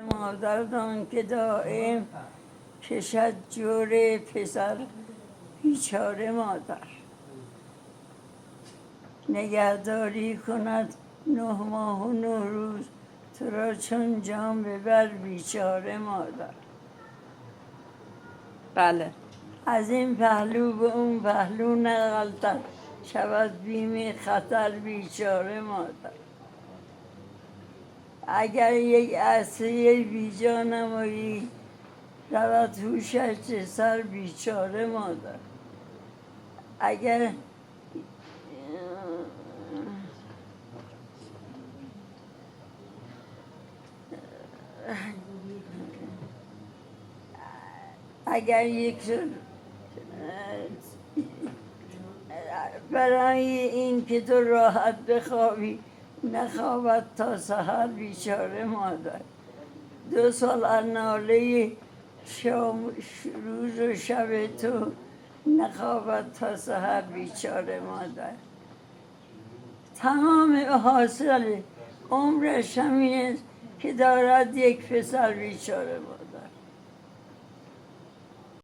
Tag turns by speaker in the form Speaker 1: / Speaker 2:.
Speaker 1: مادردان که دائم کشد جور پسر بیچاره مادر، نگهداری کند 9 ماه و 9 روز تو را چون جان ببر بیچاره مادر.
Speaker 2: بله.
Speaker 1: از این پهلو به اون پهلو نغلطد، شود بیم خطر بیچاره مادر. اگر یک عصیه بیجا نمایی، رود هوشش ز سر بیچاره مادر. اگر یک برای این که تو راحت بخوابی، نخوابد تا سحر بیچاره مادر. 2 سال از ناله روز و شب تو، نخوابد تا سحر بیچاره مادر. تمام حاصل عمرش همین است که دارد یک پسر بیچاره مادر.